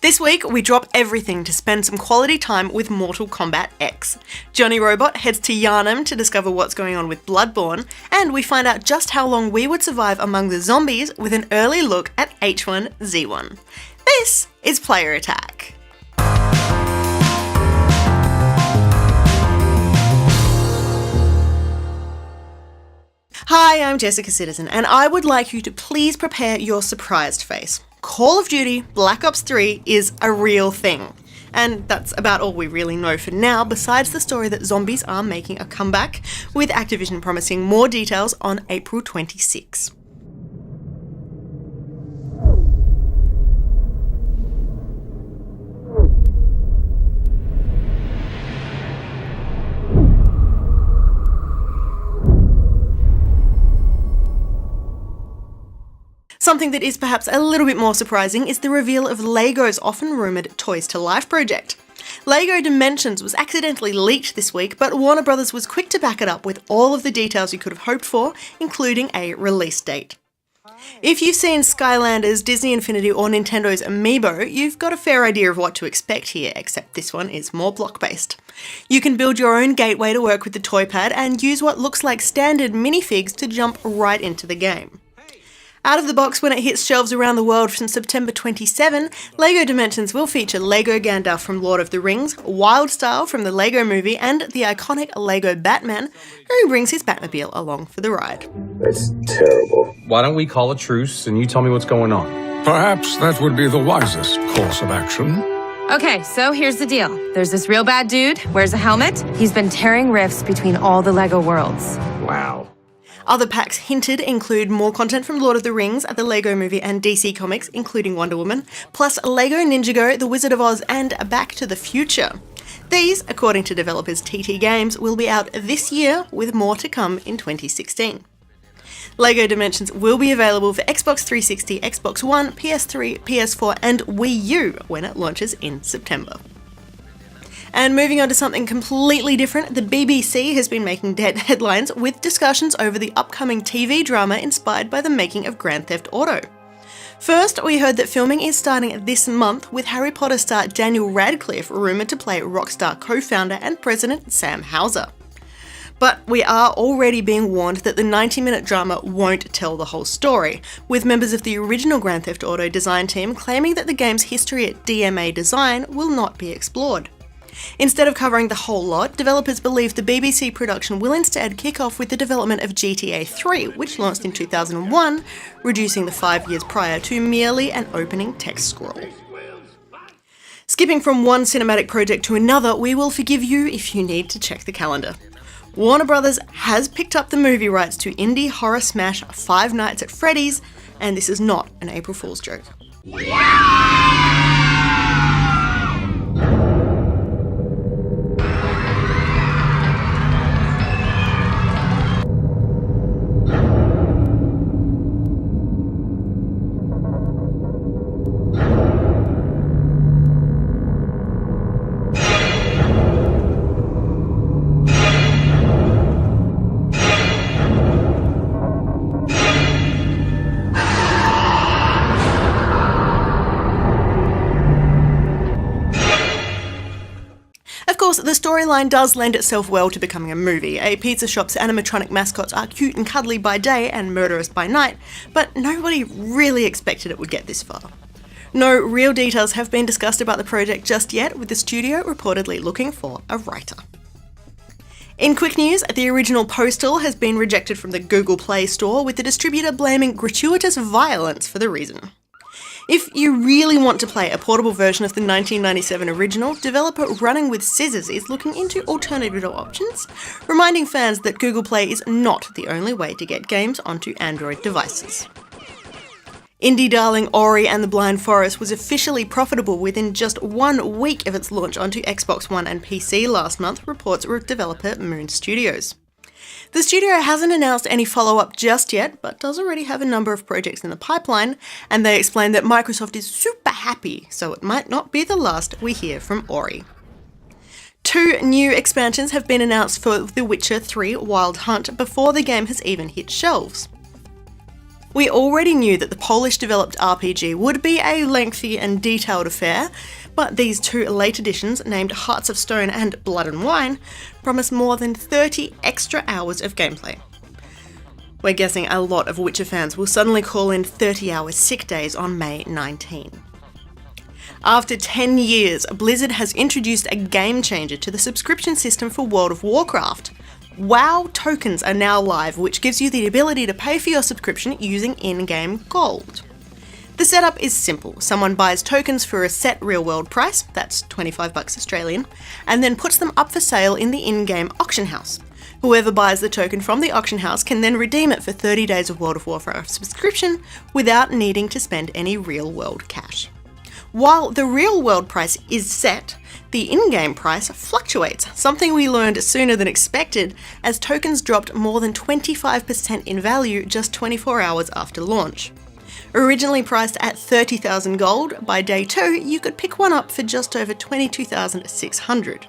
This week, we drop everything to spend some quality time with Mortal Kombat X. Jonny Robot heads to Yharnam to discover what's going on with Bloodborne, and we find out just how long we would survive among the zombies with an early look at H1Z1. This is Player Attack. Hi, I'm Jessica Citizen, and I would like you to please prepare your surprised face. Call of Duty Black Ops 3 is a real thing. And that's about all we really know for now, besides the story that zombies are making a comeback, with Activision promising more details on April 26. Something that is perhaps a little bit more surprising is the reveal of LEGO's often rumoured Toys to Life project. LEGO Dimensions was accidentally leaked this week, but Warner Bros. Was quick to back it up with all of the details you could have hoped for, including a release date. If you've seen Skylanders, Disney Infinity or Nintendo's Amiibo, you've got a fair idea of what to expect here, except this one is more block-based. You can build your own gateway to work with the toy pad and use what looks like standard minifigs to jump right into the game. Out of the box when it hits shelves around the world from September 27, LEGO Dimensions will feature LEGO Gandalf from Lord of the Rings, Wildstyle from the LEGO Movie, and the iconic LEGO Batman, who brings his Batmobile along for the ride. That's terrible. Why don't we call a truce and you tell me what's going on? Perhaps that would be the wisest course of action. Okay, so here's the deal. There's this real bad dude, wears a helmet. He's been tearing rifts between all the LEGO worlds. Wow. Other packs hinted include more content from Lord of the Rings, the LEGO Movie and DC Comics, including Wonder Woman, plus LEGO Ninjago, The Wizard of Oz and Back to the Future. These, according to developers TT Games, will be out this year, with more to come in 2016. LEGO Dimensions will be available for Xbox 360, Xbox One, PS3, PS4 and Wii U when it launches in September. And moving on to something completely different, the BBC has been making headlines with discussions over the upcoming TV drama inspired by the making of Grand Theft Auto. First, we heard that filming is starting this month, with Harry Potter star Daniel Radcliffe rumoured to play Rockstar co-founder and president Sam Houser. But we are already being warned that the 90-minute drama won't tell the whole story, with members of the original Grand Theft Auto design team claiming that the game's history at DMA Design will not be explored. Instead of covering the whole lot, developers believe the BBC production will instead kick off with the development of GTA 3, which launched in 2001, reducing the 5 years prior to merely an opening text scroll. Skipping from one cinematic project to another, we will forgive you if you need to check the calendar. Warner Bros. Has picked up the movie rights to indie horror smash Five Nights at Freddy's, and this is not an April Fool's joke. The storyline does lend itself well to becoming a movie. A pizza shop's animatronic mascots are cute and cuddly by day and murderous by night, but nobody really expected it would get this far. No real details have been discussed about the project just yet, with the studio reportedly looking for a writer. In quick news, the original Postal has been rejected from the Google Play Store, with the distributor blaming gratuitous violence for the reason. If you really want to play a portable version of the 1997 original, developer Running with Scissors is looking into alternative options, reminding fans that Google Play is not the only way to get games onto Android devices. Indie darling Ori and the Blind Forest was officially profitable within just 1 week of its launch onto Xbox One and PC last month, reports developer Moon Studios. The studio hasn't announced any follow-up just yet, but does already have a number of projects in the pipeline, and they explain that Microsoft is super happy, so it might not be the last we hear from Ori. 2 new expansions have been announced for The Witcher 3 Wild Hunt before the game has even hit shelves. We already knew that the Polish-developed RPG would be a lengthy and detailed affair, but these two late editions, named Hearts of Stone and Blood and Wine, promise more than 30 extra hours of gameplay. We're guessing a lot of Witcher fans will suddenly call in 30-hour sick days on May 19. After 10 years, Blizzard has introduced a game changer to the subscription system for World of Warcraft. WoW tokens are now live, which gives you the ability to pay for your subscription using in-game gold. The setup is simple. Someone buys tokens for a set real-world price, that's $25 Australian, and then puts them up for sale in the in-game auction house. Whoever buys the token from the auction house can then redeem it for 30 days of World of Warcraft subscription without needing to spend any real-world cash. While the real-world price is set, the in-game price fluctuates, something we learned sooner than expected as tokens dropped more than 25% in value just 24 hours after launch. Originally priced at 30,000 gold, by day 2 you could pick one up for just over 22,600.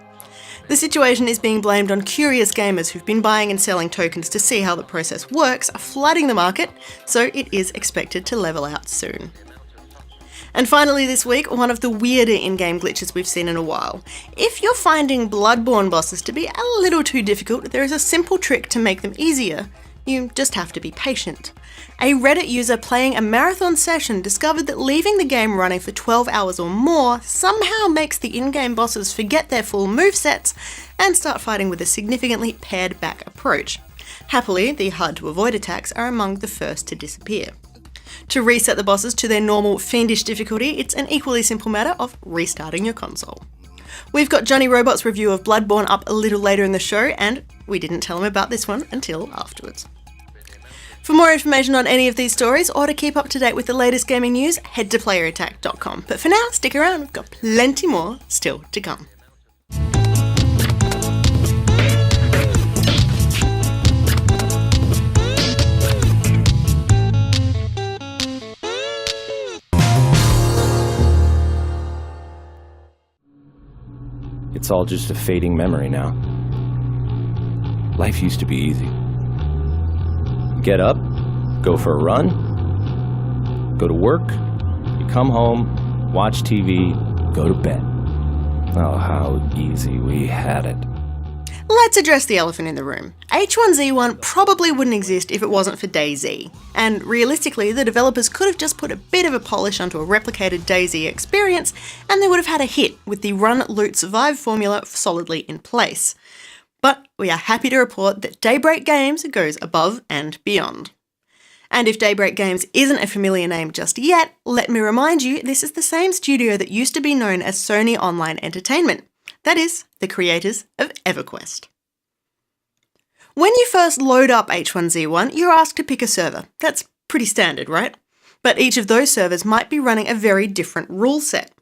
The situation is being blamed on curious gamers who've been buying and selling tokens to see how the process works, flooding the market, so it is expected to level out soon. And finally this week, one of the weirder in-game glitches we've seen in a while. If you're finding Bloodborne bosses to be a little too difficult, there is a simple trick to make them easier. You just have to be patient. A Reddit user playing a marathon session discovered that leaving the game running for 12 hours or more somehow makes the in-game bosses forget their full movesets and start fighting with a significantly pared-back approach. Happily, the hard-to-avoid attacks are among the first to disappear. To reset the bosses to their normal fiendish difficulty, it's an equally simple matter of restarting your console. We've got Jonny Robot's review of Bloodborne up a little later in the show, and we didn't tell him about this one until afterwards. For more information on any of these stories, or to keep up to date with the latest gaming news, head to playerattack.com. But for now, stick around, we've got plenty more still to come. It's all just a fading memory now. Life used to be easy. Get up, go for a run, go to work, you come home, watch TV, go to bed. Oh, how easy we had it. Let's address the elephant in the room. H1Z1 probably wouldn't exist if it wasn't for DayZ, and realistically the developers could have just put a bit of a polish onto a replicated DayZ experience and they would have had a hit with the run, loot, survive formula solidly in place. But we are happy to report that Daybreak Games goes above and beyond. And if Daybreak Games isn't a familiar name just yet, let me remind you this is the same studio that used to be known as Sony Online Entertainment. That is, the creators of EverQuest. When you first load up H1Z1, you're asked to pick a server. That's pretty standard, right? But each of those servers might be running a very different rule set.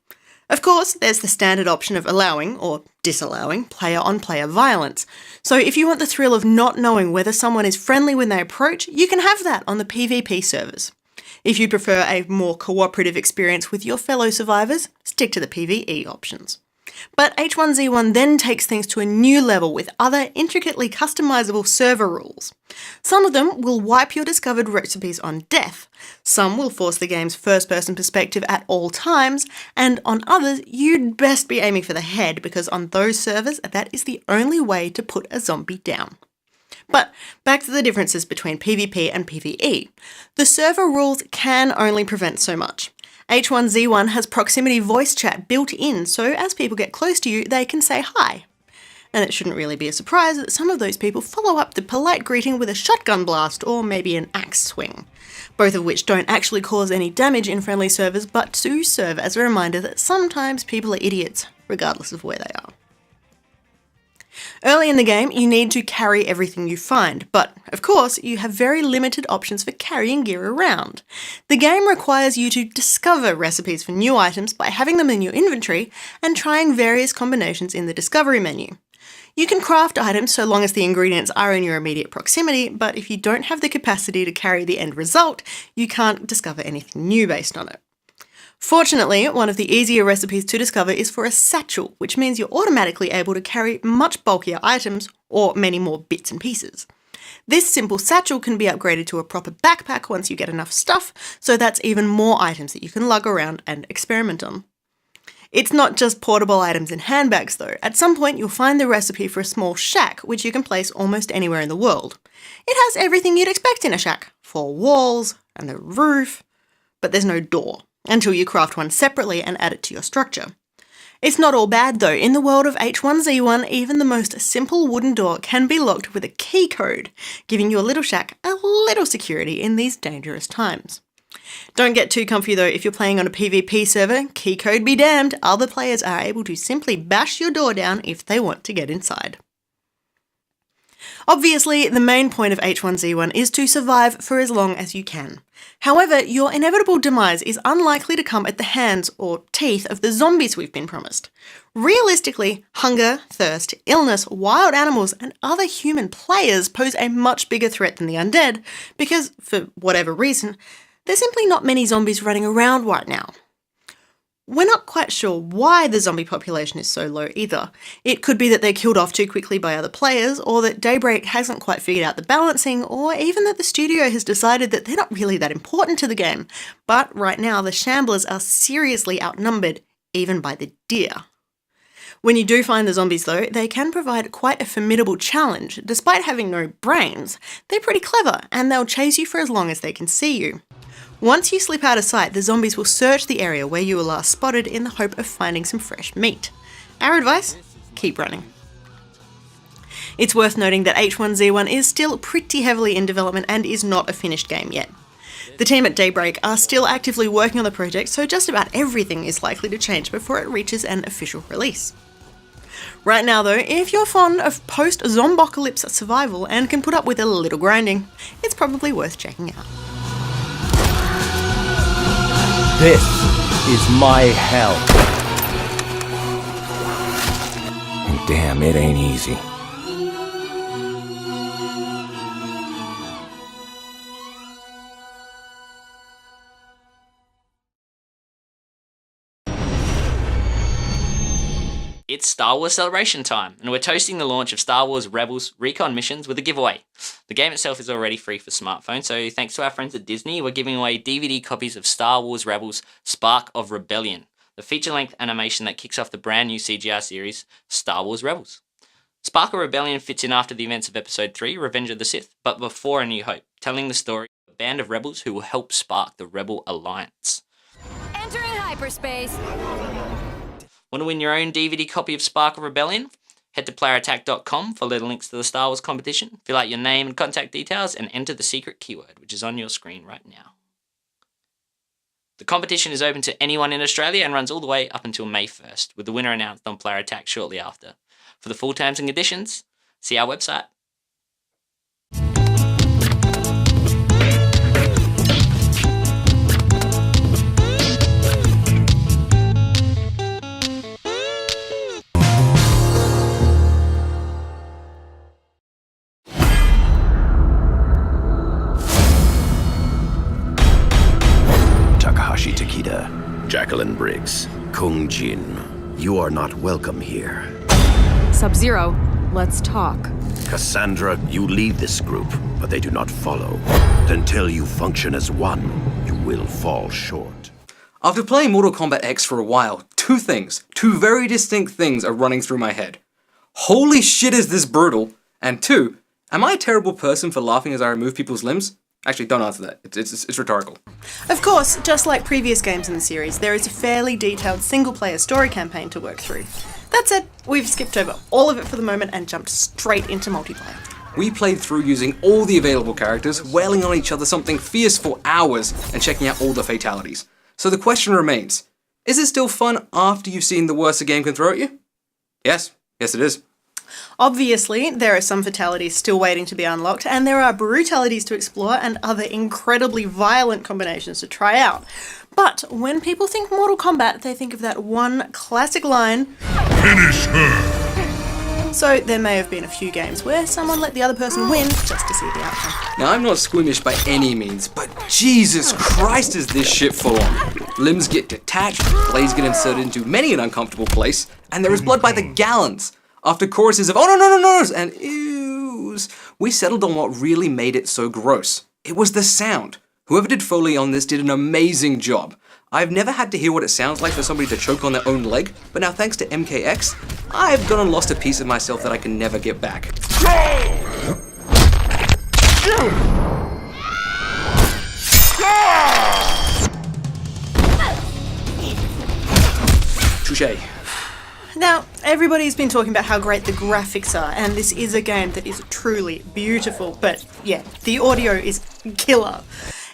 Of course, there's the standard option of allowing, or disallowing, player-on-player violence. So if you want the thrill of not knowing whether someone is friendly when they approach, you can have that on the PvP servers. If you prefer a more cooperative experience with your fellow survivors, stick to the PvE options. But H1Z1 then takes things to a new level with other intricately customizable server rules. Some of them will wipe your discovered recipes on death, some will force the game's first-person perspective at all times, and on others you'd best be aiming for the head because on those servers that is the only way to put a zombie down. But back to the differences between PvP and PvE. The server rules can only prevent so much. H1Z1 has proximity voice chat built in, so as people get close to you, they can say hi. And it shouldn't really be a surprise that some of those people follow up the polite greeting with a shotgun blast or maybe an axe swing, both of which don't actually cause any damage in friendly servers but do serve as a reminder that sometimes people are idiots, regardless of where they are. Early in the game, you need to carry everything you find, but of course, you have very limited options for carrying gear around. The game requires you to discover recipes for new items by having them in your inventory and trying various combinations in the discovery menu. You can craft items so long as the ingredients are in your immediate proximity, but if you don't have the capacity to carry the end result, you can't discover anything new based on it. Fortunately, one of the easier recipes to discover is for a satchel, which means you're automatically able to carry much bulkier items, or many more bits and pieces. This simple satchel can be upgraded to a proper backpack once you get enough stuff, so that's even more items that you can lug around and experiment on. It's not just portable items in handbags though. At some point you'll find the recipe for a small shack, which you can place almost anywhere in the world. It has everything you'd expect in a shack. 4 walls and a roof, but there's no door, until you craft one separately and add it to your structure. It's not all bad though. In the world of H1Z1, even the most simple wooden door can be locked with a key code, giving your little shack a little security in these dangerous times. Don't get too comfy though. If you're playing on a PvP server, key code be damned, other players are able to simply bash your door down if they want to get inside. Obviously, the main point of H1Z1 is to survive for as long as you can. However, your inevitable demise is unlikely to come at the hands or teeth of the zombies we've been promised. Realistically, hunger, thirst, illness, wild animals, and other human players pose a much bigger threat than the undead, because, for whatever reason, there's simply not many zombies running around right now. We're not quite sure why the zombie population is so low either. It could be that they're killed off too quickly by other players, or that Daybreak hasn't quite figured out the balancing, or even that the studio has decided that they're not really that important to the game. But right now, the shamblers are seriously outnumbered, even by the deer. When you do find the zombies though, they can provide quite a formidable challenge. Despite having no brains, they're pretty clever, and they'll chase you for as long as they can see you. Once you slip out of sight, the zombies will search the area where you were last spotted in the hope of finding some fresh meat. Our advice? Keep running. It's worth noting that H1Z1 is still pretty heavily in development and is not a finished game yet. The team at Daybreak are still actively working on the project, so just about everything is likely to change before it reaches an official release. Right now though, if you're fond of post-zombocalypse survival and can put up with a little grinding, it's probably worth checking out. This is my hell. And damn, it ain't easy. It's Star Wars Celebration time, and we're toasting the launch of Star Wars Rebels Recon Missions with a giveaway. The game itself is already free for smartphones, so thanks to our friends at Disney, we're giving away DVD copies of Star Wars Rebels Spark of Rebellion, the feature-length animation that kicks off the brand new CGI series, Star Wars Rebels. Spark of Rebellion fits in after the events of Episode 3, Revenge of the Sith, but before A New Hope, telling the story of a band of rebels who will help spark the Rebel Alliance. Entering hyperspace. Want to win your own DVD copy of Spark of Rebellion? Head to playerattack.com, follow the links to the Star Wars competition, fill out your name and contact details, and enter the secret keyword, which is on your screen right now. The competition is open to anyone in Australia and runs all the way up until May 1st, with the winner announced on Player Attack shortly after. For the full terms and conditions, see our website. Jacqueline Briggs, Kung Jin, you are not welcome here. Sub-Zero, let's talk. Cassandra, you lead this group, but they do not follow. Until you function as one, you will fall short. After playing Mortal Kombat X for a while, two very distinct things are running through my head. Holy shit, is this brutal? And two, am I a terrible person for laughing as I remove people's limbs? Actually, don't answer that. It's rhetorical. Of course, just like previous games in the series, there is a fairly detailed single-player story campaign to work through. That said, we've skipped over all of it for the moment and jumped straight into multiplayer. We played through using all the available characters, wailing on each other something fierce for hours, and checking out all the fatalities. So the question remains, is it still fun after you've seen the worst a game can throw at you? Yes it is. Obviously, there are some fatalities still waiting to be unlocked, and there are brutalities to explore and other incredibly violent combinations to try out. But when people think Mortal Kombat, they think of that one classic line, "Finish her!" So there may have been a few games where someone let the other person win just to see the outcome. Now, I'm not squeamish by any means, but Jesus Christ is this shit full on. Limbs get detached, blades get inserted into many an uncomfortable place, and there is blood by the gallons. After choruses of "oh no," and "ews," we settled on what really made it so gross. It was the sound. Whoever did Foley on this did an amazing job. I've never had to hear what it sounds like for somebody to choke on their own leg, but now thanks to MKX, I've gone and lost a piece of myself that I can never get back. Touché. Now, everybody's been talking about how great the graphics are, and this is a game that is truly beautiful, but yeah, the audio is killer.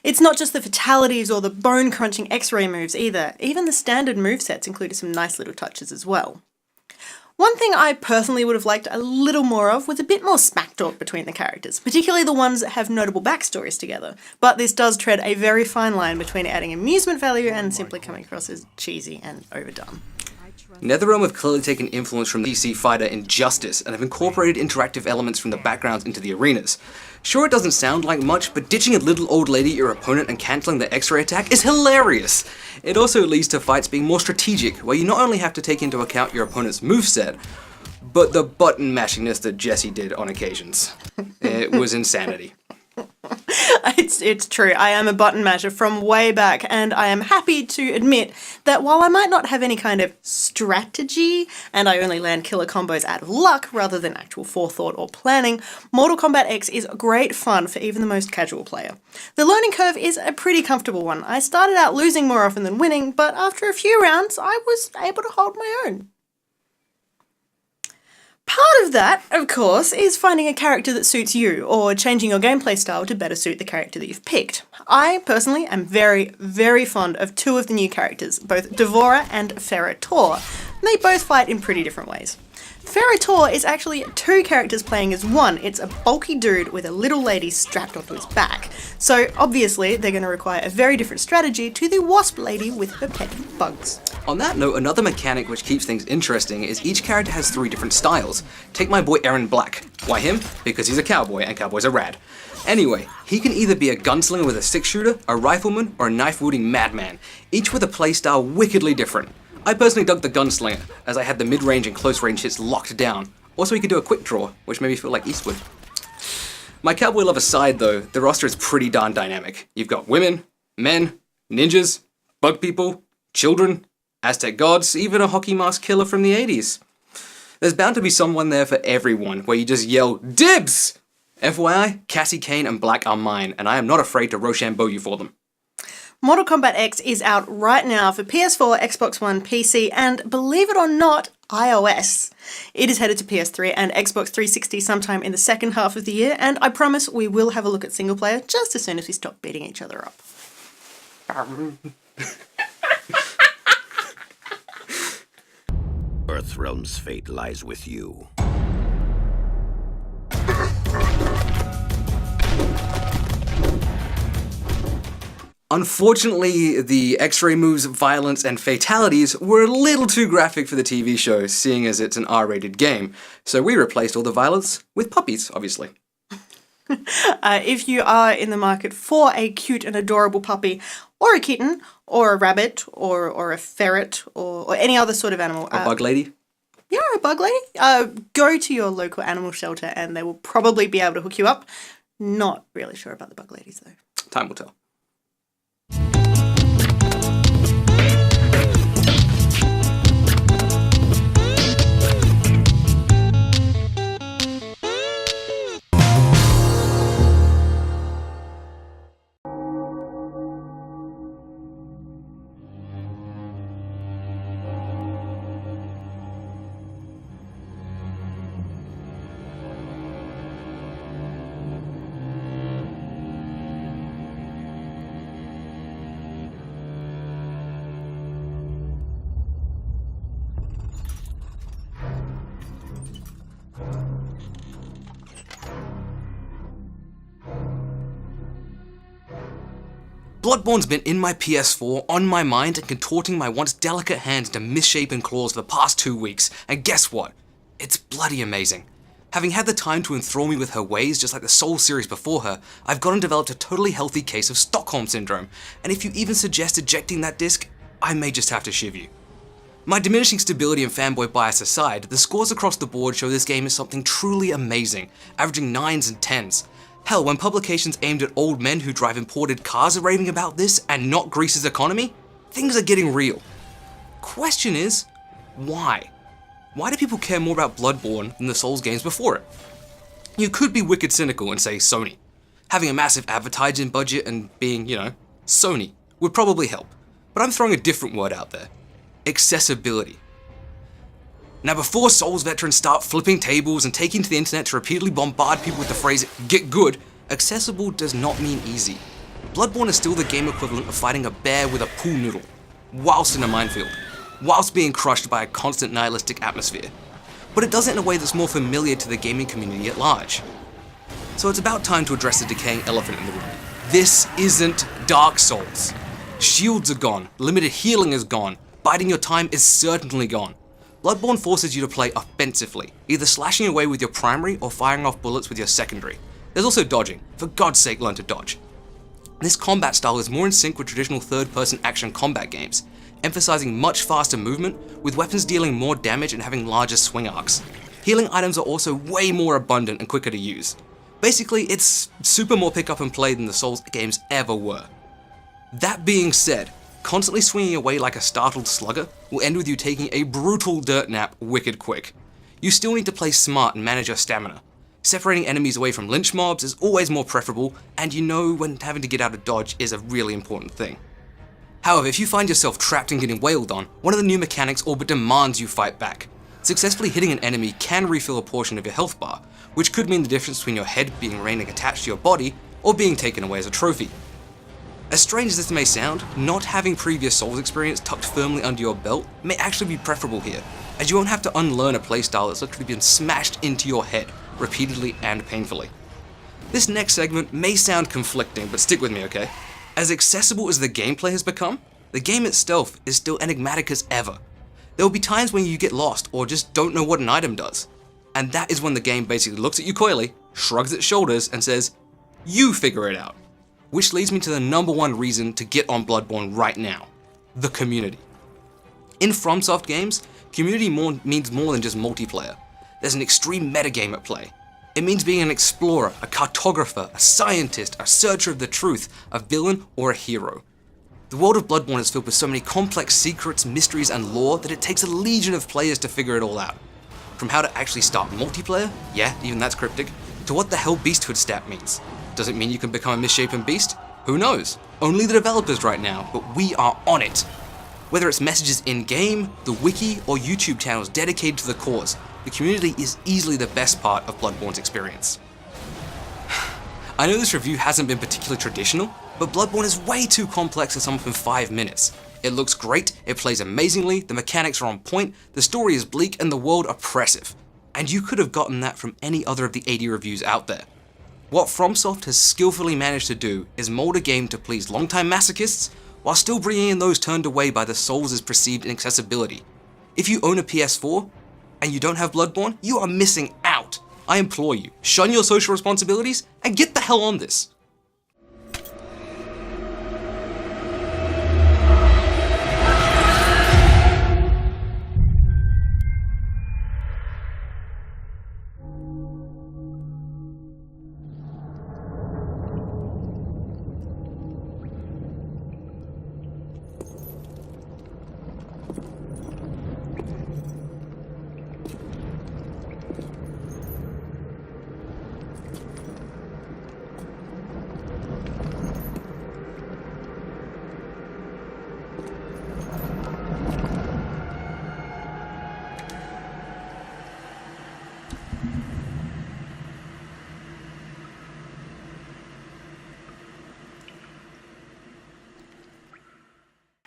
It's not just the fatalities or the bone-crunching X-ray moves either, even the standard movesets included some nice little touches as well. One thing I personally would have liked a little more of was a bit more smack talk between the characters, particularly the ones that have notable backstories together, but this does tread a very fine line between adding amusement value and simply coming across as cheesy and overdone. NetherRealm have clearly taken influence from the DC fighter Injustice and have incorporated interactive elements from the backgrounds into the arenas. Sure, it doesn't sound like much, but ditching a little old lady at your opponent and cancelling the X-ray attack is hilarious! It also leads to fights being more strategic, where you not only have to take into account your opponent's moveset, but the button mashingness that Jesse did on occasions. It was insanity. It's true, I am a button masher from way back, and I am happy to admit that while I might not have any kind of strategy, and I only land killer combos out of luck rather than actual forethought or planning, Mortal Kombat X is great fun for even the most casual player. The learning curve is a pretty comfortable one. I started out losing more often than winning, but after a few rounds I was able to hold my own. Part of that, of course, is finding a character that suits you, or changing your gameplay style to better suit the character that you've picked. I, personally, am very, very fond of two of the new characters, both Devora and Ferrator, and they both fight in pretty different ways. Ferrator is actually two characters playing as one. It's a bulky dude with a little lady strapped onto his back. So obviously they're going to require a very different strategy to the wasp lady with her pet bugs. On that note, another mechanic which keeps things interesting is each character has 3 different styles. Take my boy Aaron Black. Why him? Because he's a cowboy, and cowboys are rad. Anyway, he can either be a gunslinger with a 6-shooter, a rifleman, or a knife-wielding madman, each with a playstyle wickedly different. I personally dug the gunslinger, as I had the mid-range and close-range hits locked down. Also, he could do a quick draw, which made me feel like Eastwood. My cowboy love aside though, the roster is pretty darn dynamic. You've got women, men, ninjas, bug people, children, Aztec gods, even a hockey mask killer from the 80s. There's bound to be someone there for everyone, where you just yell, DIBS! FYI, Cassie, Kane, and Black are mine, and I am not afraid to Rochambeau you for them. Mortal Kombat X is out right now for PS4, Xbox One, PC, and believe it or not, iOS. It is headed to PS3 and Xbox 360 sometime in the second half of the year, and I promise we will have a look at single player just as soon as we stop beating each other up. Earthrealm's fate lies with you. Unfortunately, the X-ray moves, violence, and fatalities were a little too graphic for the TV show, seeing as it's an R-rated game, so we replaced all the violence with puppies, obviously. If you are in the market for a cute and adorable puppy, or a kitten, or a rabbit, or a ferret, or any other sort of animal. A bug lady? Yeah, a bug lady. Go to your local animal shelter and they will probably be able to hook you up. Not really sure about the bug ladies though. Time will tell. Bloodborne's been in my PS4, on my mind, and contorting my once delicate hands into misshapen claws for the past 2 weeks, and guess what? It's bloody amazing. Having had the time to enthrall me with her ways, just like the Soul series before her, I've gone and developed a totally healthy case of Stockholm Syndrome, and if you even suggest ejecting that disc, I may just have to shiv you. My diminishing stability and fanboy bias aside, the scores across the board show this game is something truly amazing, averaging 9s and 10s. Hell, when publications aimed at old men who drive imported cars are raving about this and not Greece's economy, things are getting real. Question is, why? Why do people care more about Bloodborne than the Souls games before it? You could be wicked cynical and say Sony. Having a massive advertising budget and being, Sony would probably help. But I'm throwing a different word out there. Accessibility. Now, before Souls veterans start flipping tables and taking to the internet to repeatedly bombard people with the phrase, "get good," accessible does not mean easy. Bloodborne is still the game equivalent of fighting a bear with a pool noodle, whilst in a minefield, whilst being crushed by a constant nihilistic atmosphere. But it does it in a way that's more familiar to the gaming community at large. So it's about time to address the decaying elephant in the room. This isn't Dark Souls. Shields are gone, limited healing is gone, biding your time is certainly gone. Bloodborne forces you to play offensively, either slashing away with your primary or firing off bullets with your secondary. There's also dodging. For God's sake, learn to dodge. This combat style is more in sync with traditional third-person action combat games, emphasizing much faster movement, with weapons dealing more damage and having larger swing arcs. Healing items are also way more abundant and quicker to use. Basically, it's super more pick up and play than the Souls games ever were. That being said, constantly swinging away like a startled slugger will end with you taking a brutal dirt nap wicked quick. You still need to play smart and manage your stamina. Separating enemies away from lynch mobs is always more preferable, and you know when having to get out of dodge is a really important thing. However, if you find yourself trapped and getting wailed on, one of the new mechanics all but demands you fight back. Successfully hitting an enemy can refill a portion of your health bar, which could mean the difference between your head being remaining attached to your body or being taken away as a trophy. As strange as this may sound, not having previous Souls experience tucked firmly under your belt may actually be preferable here, as you won't have to unlearn a playstyle that's literally been smashed into your head, repeatedly and painfully. This next segment may sound conflicting, but stick with me, okay? As accessible as the gameplay has become, the game itself is still enigmatic as ever. There will be times when you get lost or just don't know what an item does, and that is when the game basically looks at you coyly, shrugs its shoulders, and says, "You figure it out." Which leads me to the number one reason to get on Bloodborne right now: the community. In FromSoft games, community means more than just multiplayer. There's an extreme metagame at play. It means being an explorer, a cartographer, a scientist, a searcher of the truth, a villain, or a hero. The world of Bloodborne is filled with so many complex secrets, mysteries, and lore that it takes a legion of players to figure it all out. From how to actually start multiplayer, yeah, even that's cryptic, to what the hell beasthood stat means. Does it mean you can become a misshapen beast? Who knows? Only the developers right now, but we are on it. Whether it's messages in-game, the wiki, or YouTube channels dedicated to the cause, the community is easily the best part of Bloodborne's experience. I know this review hasn't been particularly traditional, but Bloodborne is way too complex to sum up in 5 minutes. It looks great, it plays amazingly, the mechanics are on point, the story is bleak, and the world oppressive. And you could have gotten that from any other of the 80 reviews out there. What FromSoft has skillfully managed to do is mold a game to please longtime masochists, while still bringing in those turned away by the Souls' perceived inaccessibility. If you own a PS4, and you don't have Bloodborne, you are missing out. I implore you, shun your social responsibilities, and get the hell on this.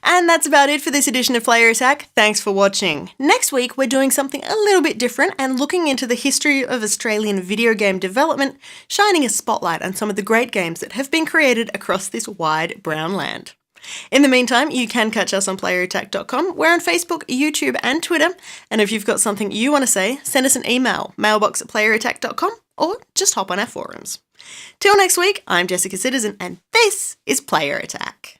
And that's about it for this edition of Player Attack. Thanks for watching. Next week, we're doing something a little bit different and looking into the history of Australian video game development, shining a spotlight on some of the great games that have been created across this wide brown land. In the meantime, you can catch us on playerattack.com. We're on Facebook, YouTube, and Twitter. And if you've got something you want to say, send us an email, mailbox@playerattack.com, or just hop on our forums. Till next week, I'm Jessica Citizen, and this is Player Attack.